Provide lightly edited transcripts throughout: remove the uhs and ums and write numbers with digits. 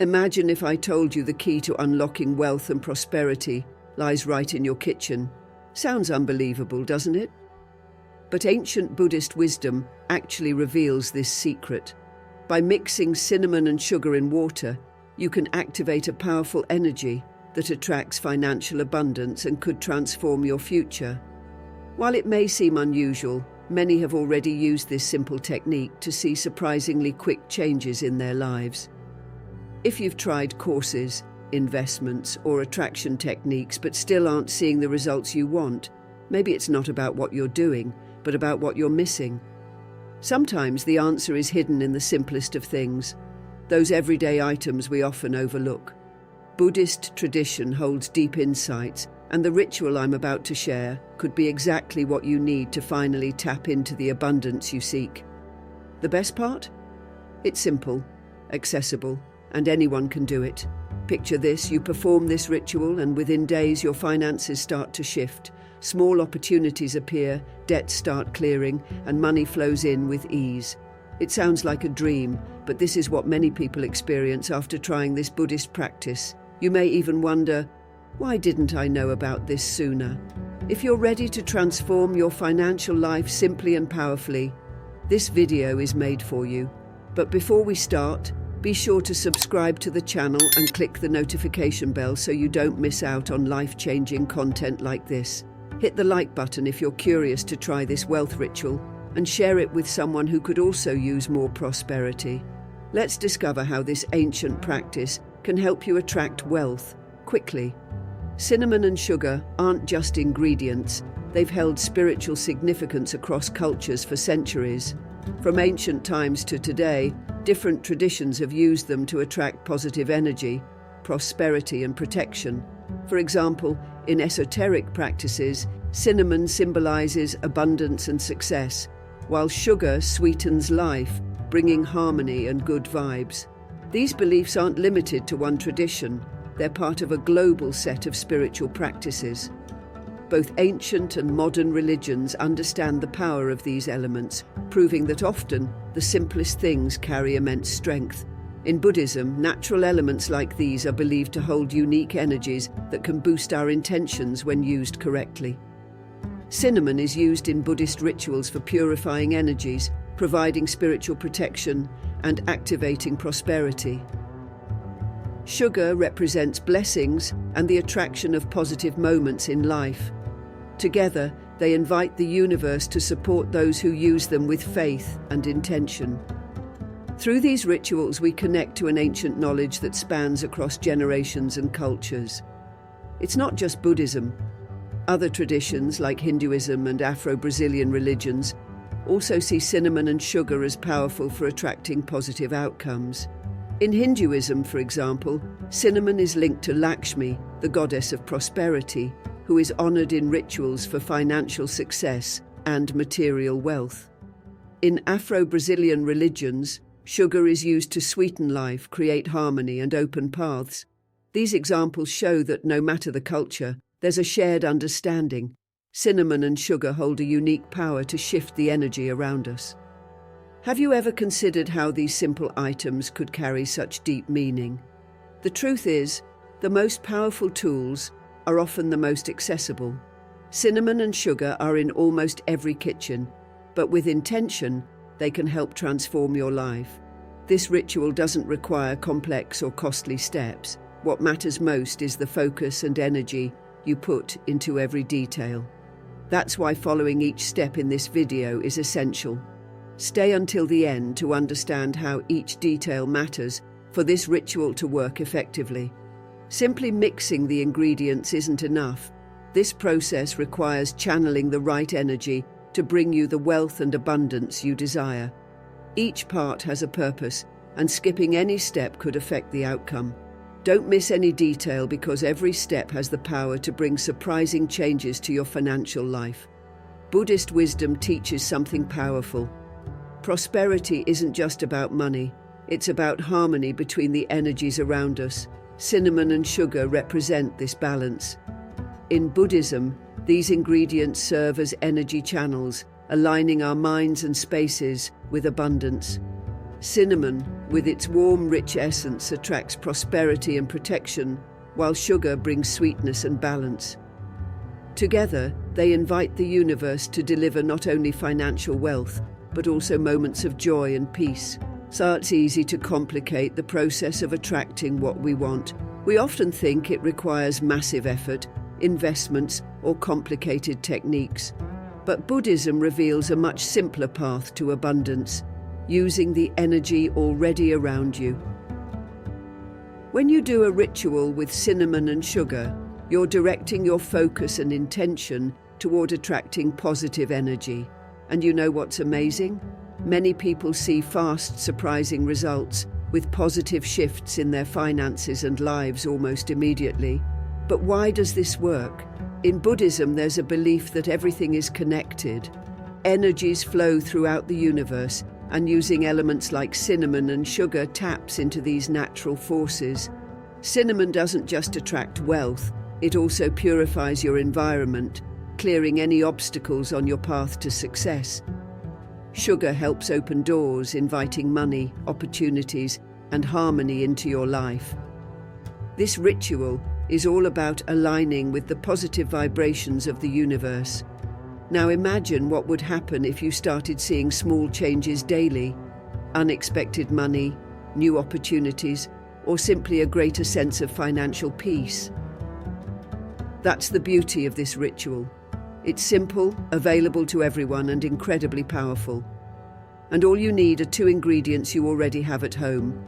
Imagine if I told you the key to unlocking wealth and prosperity lies right in your kitchen. Sounds unbelievable, doesn't it? But ancient Buddhist wisdom actually reveals this secret. By mixing cinnamon and sugar in water, you can activate a powerful energy that attracts financial abundance and could transform your future. While it may seem unusual, many have already used this simple technique to see surprisingly quick changes in their lives. If you've tried courses, investments, or attraction techniques but still aren't seeing the results you want, maybe it's not about what you're doing, but about what you're missing. Sometimes the answer is hidden in the simplest of things, those everyday items we often overlook. Buddhist tradition holds deep insights, and the ritual I'm about to share could be exactly what you need to finally tap into the abundance you seek. The best part? It's simple, accessible, and anyone can do it. Picture this: you perform this ritual and within days your finances start to shift. Small opportunities appear, debts start clearing, and money flows in with ease. It sounds like a dream, but this is what many people experience after trying this Buddhist practice. You may even wonder, why didn't I know about this sooner? If you're ready to transform your financial life simply and powerfully, this video is made for you. But before we start, be sure to subscribe to the channel and click the notification bell so you don't miss out on life-changing content like this. Hit the like button if you're curious to try this wealth ritual, and share it with someone who could also use more prosperity. Let's discover how this ancient practice can help you attract wealth quickly. Cinnamon and sugar aren't just ingredients, they've held spiritual significance across cultures for centuries. From ancient times to today, different traditions have used them to attract positive energy, prosperity, and protection. For example, in esoteric practices, cinnamon symbolizes abundance and success, while sugar sweetens life, bringing harmony and good vibes. These beliefs aren't limited to one tradition, they're part of a global set of spiritual practices. Both ancient and modern religions understand the power of these elements, proving that often the simplest things carry immense strength. In Buddhism, natural elements like these are believed to hold unique energies that can boost our intentions when used correctly. Cinnamon is used in Buddhist rituals for purifying energies, providing spiritual protection, and activating prosperity. Sugar represents blessings and the attraction of positive moments in life. Together, they invite the universe to support those who use them with faith and intention. Through these rituals, we connect to an ancient knowledge that spans across generations and cultures. It's not just Buddhism. Other traditions, like Hinduism and Afro-Brazilian religions, also see cinnamon and sugar as powerful for attracting positive outcomes. In Hinduism, for example, cinnamon is linked to Lakshmi, the goddess of prosperity, who is honored in rituals for financial success and material wealth. In Afro-Brazilian religions, sugar is used to sweeten life, create harmony, and open paths. These examples show that no matter the culture, there's a shared understanding. Cinnamon and sugar hold a unique power to shift the energy around us. Have you ever considered how these simple items could carry such deep meaning? The truth is, the most powerful tools are often the most accessible. Cinnamon and sugar are in almost every kitchen, but with intention, they can help transform your life. This ritual doesn't require complex or costly steps. What matters most is the focus and energy you put into every detail. That's why following each step in this video is essential. Stay until the end to understand how each detail matters for this ritual to work effectively. Simply mixing the ingredients isn't enough. This process requires channeling the right energy to bring you the wealth and abundance you desire. Each part has a purpose, and skipping any step could affect the outcome. Don't miss any detail, because every step has the power to bring surprising changes to your financial life. Buddhist wisdom teaches something powerful. Prosperity isn't just about money, it's about harmony between the energies around us. Cinnamon and sugar represent this balance. In Buddhism, these ingredients serve as energy channels, aligning our minds and spaces with abundance. Cinnamon with its warm, rich essence, attracts prosperity and protection, while sugar brings sweetness and balance. Together, they invite the universe to deliver not only financial wealth, but also moments of joy and peace. So it's easy to complicate the process of attracting what we want. We often think it requires massive effort, investments, or complicated techniques. But Buddhism reveals a much simpler path to abundance, using the energy already around you. When you do a ritual with cinnamon and sugar, you're directing your focus and intention toward attracting positive energy. And you know what's amazing? Many people see fast, surprising results with positive shifts in their finances and lives almost immediately. But why does this work? In Buddhism, there's a belief that everything is connected. Energies flow throughout the universe, and using elements like cinnamon and sugar taps into these natural forces. Cinnamon doesn't just attract wealth, it also purifies your environment, clearing any obstacles on your path to success. Sugar helps open doors, inviting money, opportunities, and harmony into your life. This ritual is all about aligning with the positive vibrations of the universe. Now imagine what would happen if you started seeing small changes daily: unexpected money, new opportunities, or simply a greater sense of financial peace. That's the beauty of this ritual. It's simple, available to everyone, and incredibly powerful. And all you need are 2 ingredients you already have at home.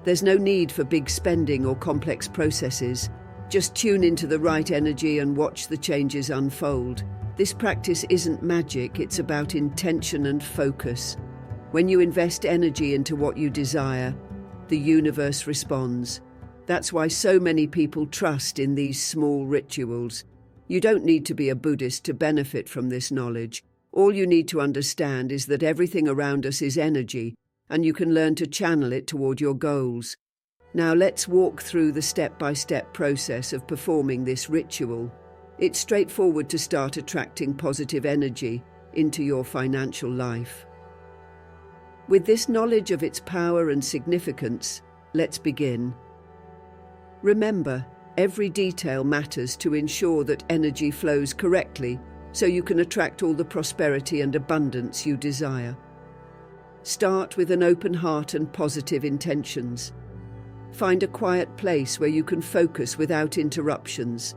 There's no need for big spending or complex processes. Just tune into the right energy and watch the changes unfold. This practice isn't magic, it's about intention and focus. When you invest energy into what you desire, the universe responds. That's why so many people trust in these small rituals. You don't need to be a Buddhist to benefit from this knowledge. All you need to understand is that everything around us is energy, and you can learn to channel it toward your goals. Now let's walk through the step-by-step process of performing this ritual. It's straightforward to start attracting positive energy into your financial life. With this knowledge of its power and significance, let's begin. Remember, every detail matters to ensure that energy flows correctly so you can attract all the prosperity and abundance you desire. Start with an open heart and positive intentions. Find a quiet place where you can focus without interruptions.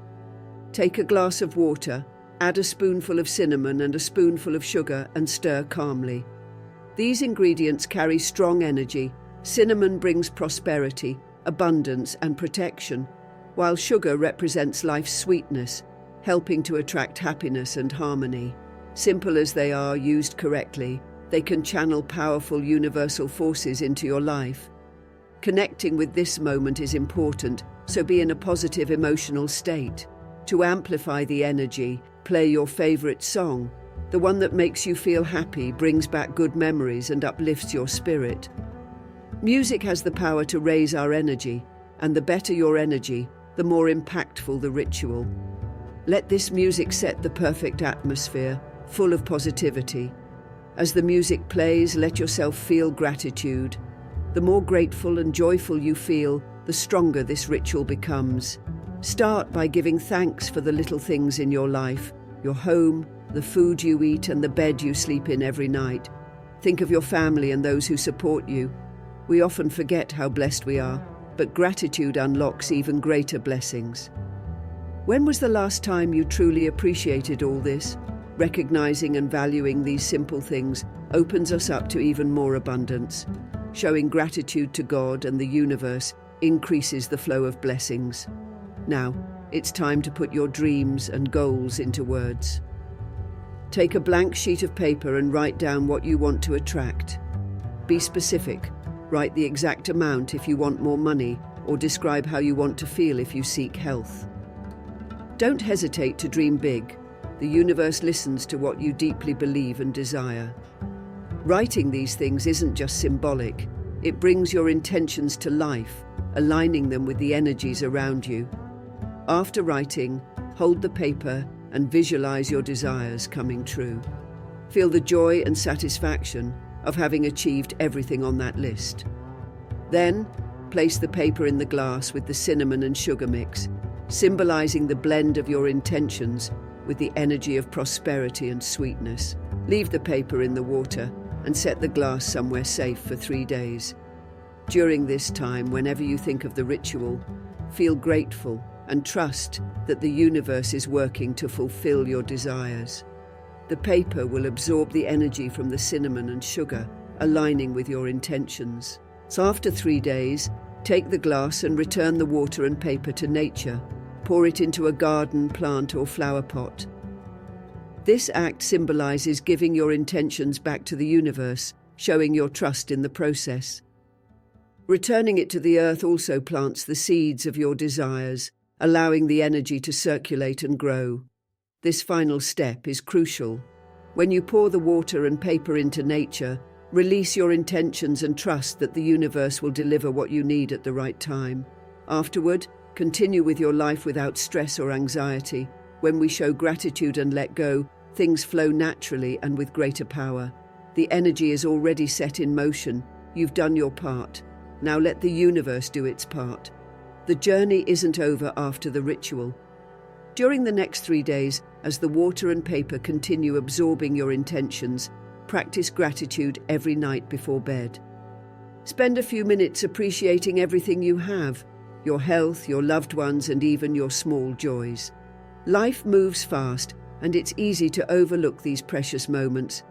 Take a glass of water, add a spoonful of cinnamon and a spoonful of sugar, and stir calmly. These ingredients carry strong energy. Cinnamon brings prosperity, abundance, and protection, while sugar represents life's sweetness, helping to attract happiness and harmony. Simple as they are, used correctly, they can channel powerful universal forces into your life. Connecting with this moment is important, so be in a positive emotional state. To amplify the energy, play your favorite song. The one that makes you feel happy, brings back good memories, and uplifts your spirit. Music has the power to raise our energy, and the better your energy, the more impactful the ritual. Let this music set the perfect atmosphere, full of positivity. As the music plays, let yourself feel gratitude. The more grateful and joyful you feel, the stronger this ritual becomes. Start by giving thanks for the little things in your life: your home, the food you eat, and the bed you sleep in every night. Think of your family and those who support you. We often forget how blessed we are, but gratitude unlocks even greater blessings. When was the last time you truly appreciated all this? Recognizing and valuing these simple things opens us up to even more abundance. Showing gratitude to God and the universe increases the flow of blessings. Now, it's time to put your dreams and goals into words. Take a blank sheet of paper and write down what you want to attract. Be specific. Write the exact amount if you want more money, or describe how you want to feel if you seek health. Don't hesitate to dream big. The universe listens to what you deeply believe and desire. Writing these things isn't just symbolic. It brings your intentions to life, aligning them with the energies around you. After writing, hold the paper and visualize your desires coming true. Feel the joy and satisfaction of having achieved everything on that list. Then, place the paper in the glass with the cinnamon and sugar mix, symbolizing the blend of your intentions with the energy of prosperity and sweetness. Leave the paper in the water and set the glass somewhere safe for 3 days. During this time, whenever you think of the ritual, feel grateful and trust that the universe is working to fulfill your desires. The paper will absorb the energy from the cinnamon and sugar, aligning with your intentions. So after 3 days, take the glass and return the water and paper to nature. Pour it into a garden, plant, or flower pot. This act symbolizes giving your intentions back to the universe, showing your trust in the process. Returning it to the earth also plants the seeds of your desires, allowing the energy to circulate and grow. This final step is crucial. When you pour the water and paper into nature, release your intentions and trust that the universe will deliver what you need at the right time. Afterward, continue with your life without stress or anxiety. When we show gratitude and let go, things flow naturally and with greater power. The energy is already set in motion. You've done your part. Now let the universe do its part. The journey isn't over after the ritual. During the next 3 days, as the water and paper continue absorbing your intentions, practice gratitude every night before bed. Spend a few minutes appreciating everything you have, your health, your loved ones, and even your small joys. Life moves fast, and it's easy to overlook these precious moments.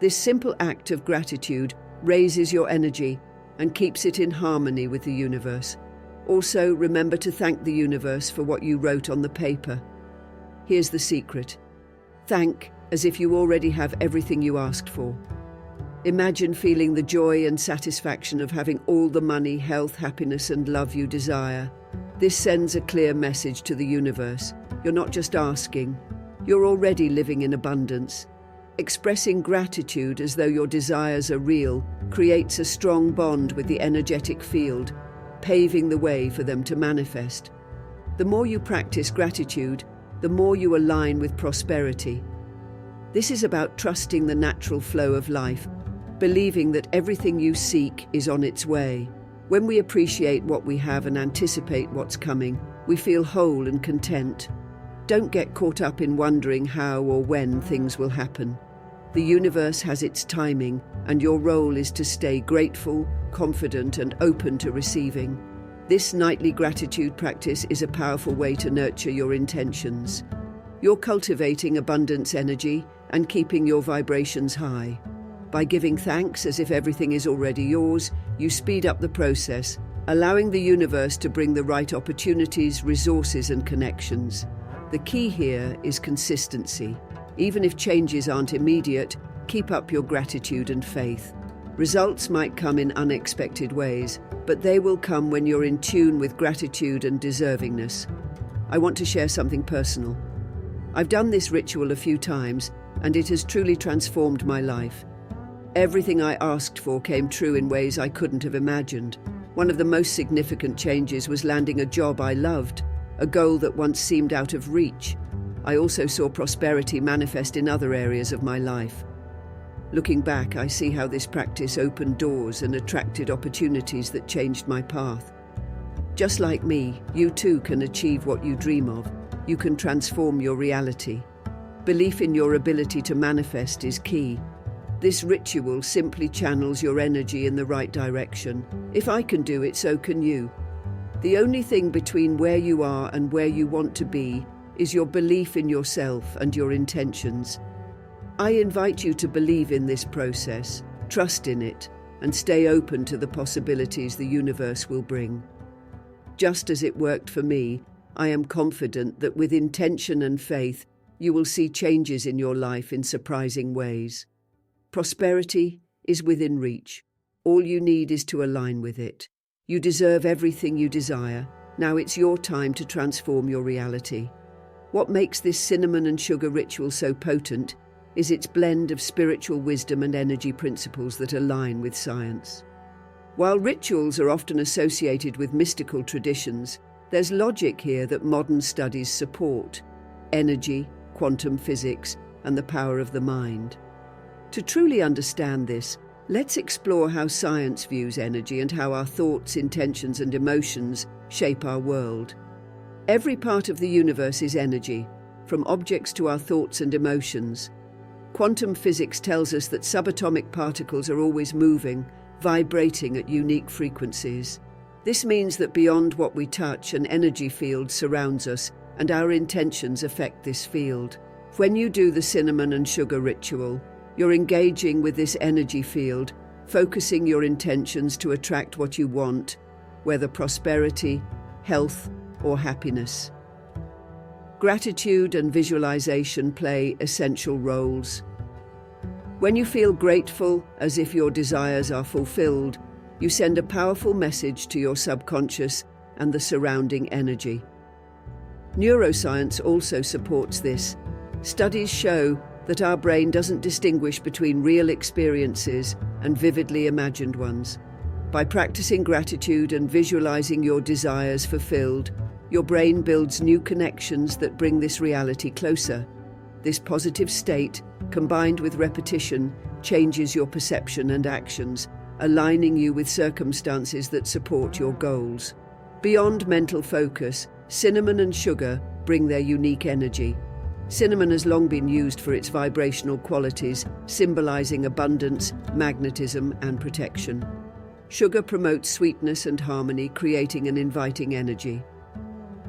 This simple act of gratitude raises your energy and keeps it in harmony with the universe. Also, remember to thank the universe for what you wrote on the paper. Here's the secret. Thank as if you already have everything you asked for. Imagine feeling the joy and satisfaction of having all the money, health, happiness, and love you desire. This sends a clear message to the universe. You're not just asking, you're already living in abundance. Expressing gratitude as though your desires are real creates a strong bond with the energetic field, paving the way for them to manifest. The more you practice gratitude, the more you align with prosperity. This is about trusting the natural flow of life, believing that everything you seek is on its way. When we appreciate what we have and anticipate what's coming, we feel whole and content. Don't get caught up in wondering how or when things will happen. The universe has its timing, and your role is to stay grateful, confident, and open to receiving. This nightly gratitude practice is a powerful way to nurture your intentions. You're cultivating abundance energy and keeping your vibrations high. By giving thanks as if everything is already yours, you speed up the process, allowing the universe to bring the right opportunities, resources, and connections. The key here is consistency. Even if changes aren't immediate, keep up your gratitude and faith. Results might come in unexpected ways, but they will come when you're in tune with gratitude and deservingness. I want to share something personal. I've done this ritual a few times, and it has truly transformed my life. Everything I asked for came true in ways I couldn't have imagined. One of the most significant changes was landing a job I loved, a goal that once seemed out of reach. I also saw prosperity manifest in other areas of my life. Looking back, I see how this practice opened doors and attracted opportunities that changed my path. Just like me, you too can achieve what you dream of. You can transform your reality. Belief in your ability to manifest is key. This ritual simply channels your energy in the right direction. If I can do it, so can you. The only thing between where you are and where you want to be is your belief in yourself and your intentions. I invite you to believe in this process, trust in it, and stay open to the possibilities the universe will bring. Just as it worked for me, I am confident that with intention and faith, you will see changes in your life in surprising ways. Prosperity is within reach. All you need is to align with it. You deserve everything you desire. Now it's your time to transform your reality. What makes this cinnamon and sugar ritual so potent is its blend of spiritual wisdom and energy principles that align with science. While rituals are often associated with mystical traditions, there's logic here that modern studies support: energy, quantum physics, and the power of the mind. To truly understand this, Let's explore how science views energy and how our thoughts, intentions, and emotions shape our world. Every part of the universe is energy, from objects to our thoughts and emotions. Quantum physics tells us that subatomic particles are always moving, vibrating at unique frequencies. This means that beyond what we touch, an energy field surrounds us, and our intentions affect this field. When you do the cinnamon and sugar ritual, you're engaging with this energy field, focusing your intentions to attract what you want, whether prosperity, health, or happiness. Gratitude and visualization play essential roles. When you feel grateful, as if your desires are fulfilled, you send a powerful message to your subconscious and the surrounding energy. Neuroscience also supports this. Studies show that our brain doesn't distinguish between real experiences and vividly imagined ones. By practicing gratitude and visualizing your desires fulfilled, your brain builds new connections that bring this reality closer. This positive state, combined with repetition, changes your perception and actions, aligning you with circumstances that support your goals. Beyond mental focus, cinnamon and sugar bring their unique energy. Cinnamon has long been used for its vibrational qualities, symbolizing abundance, magnetism, and protection. Sugar promotes sweetness and harmony, creating an inviting energy.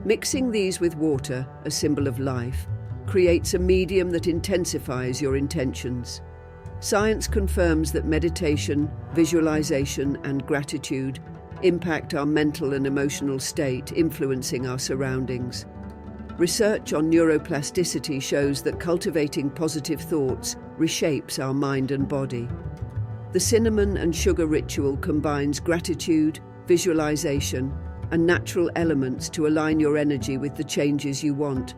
Mixing these with water, a symbol of life, creates a medium that intensifies your intentions. Science confirms that meditation, visualization, and gratitude impact our mental and emotional state, influencing our surroundings. Research on neuroplasticity shows that cultivating positive thoughts reshapes our mind and body. The cinnamon and sugar ritual combines gratitude, visualization, and natural elements to align your energy with the changes you want.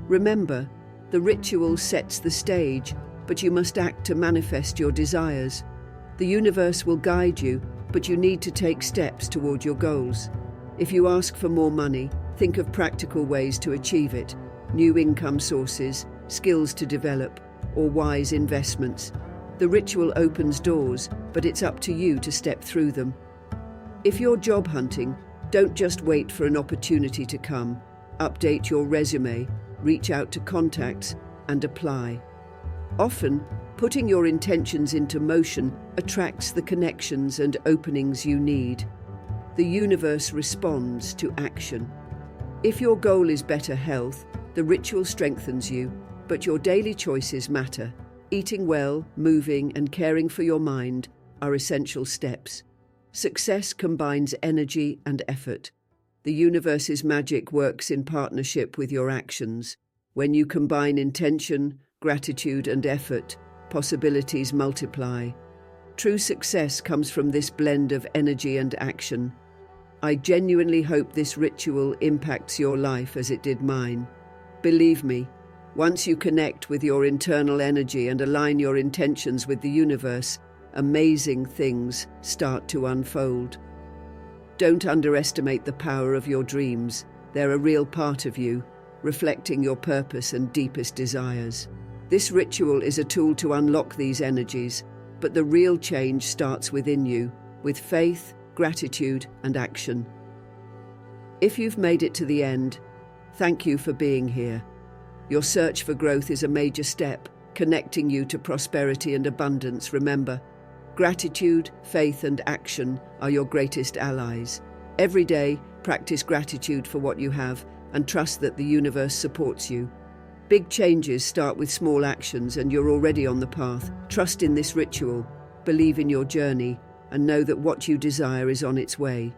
Remember, the ritual sets the stage, but you must act to manifest your desires. The universe will guide you, but you need to take steps toward your goals. If you ask for more money, think of practical ways to achieve it: new income sources, skills to develop, or wise investments. The ritual opens doors, but it's up to you to step through them. If you're job hunting, don't just wait for an opportunity to come. Update your resume, reach out to contacts, and apply. Often, putting your intentions into motion attracts the connections and openings you need. The universe responds to action. If your goal is better health, the ritual strengthens you, but your daily choices matter. Eating well, moving, and caring for your mind are essential steps. Success combines energy and effort. The universe's magic works in partnership with your actions. When you combine intention, gratitude, and effort, possibilities multiply. True success comes from this blend of energy and action. I genuinely hope this ritual impacts your life as it did mine. Believe me, once you connect with your internal energy and align your intentions with the universe, amazing things start to unfold. Don't underestimate the power of your dreams. They're a real part of you, reflecting your purpose and deepest desires. This ritual is a tool to unlock these energies, but the real change starts within you, with faith, gratitude, and action. If you've made it to the end, thank you for being here. Your search for growth is a major step, connecting you to prosperity and abundance. Remember, gratitude, faith, and action are your greatest allies. Every day, practice gratitude for what you have and trust that the universe supports you. Big changes start with small actions, and you're already on the path. Trust in this ritual, believe in your journey, and know that what you desire is on its way.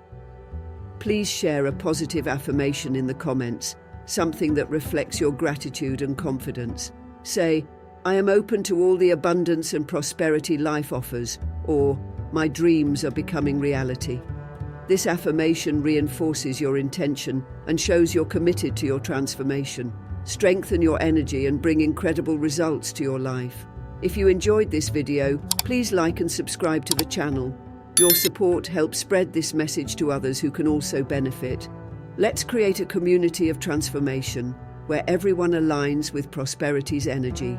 Please share a positive affirmation in the comments, something that reflects your gratitude and confidence. Say, "I am open to all the abundance and prosperity life offers," or "My dreams are becoming reality." This affirmation reinforces your intention and shows you're committed to your transformation. Strengthen your energy and bring incredible results to your life. If you enjoyed this video, please like and subscribe to the channel. Your support helps spread this message to others who can also benefit. Let's create a community of transformation where everyone aligns with prosperity's energy.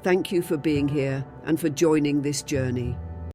Thank you for being here and for joining this journey.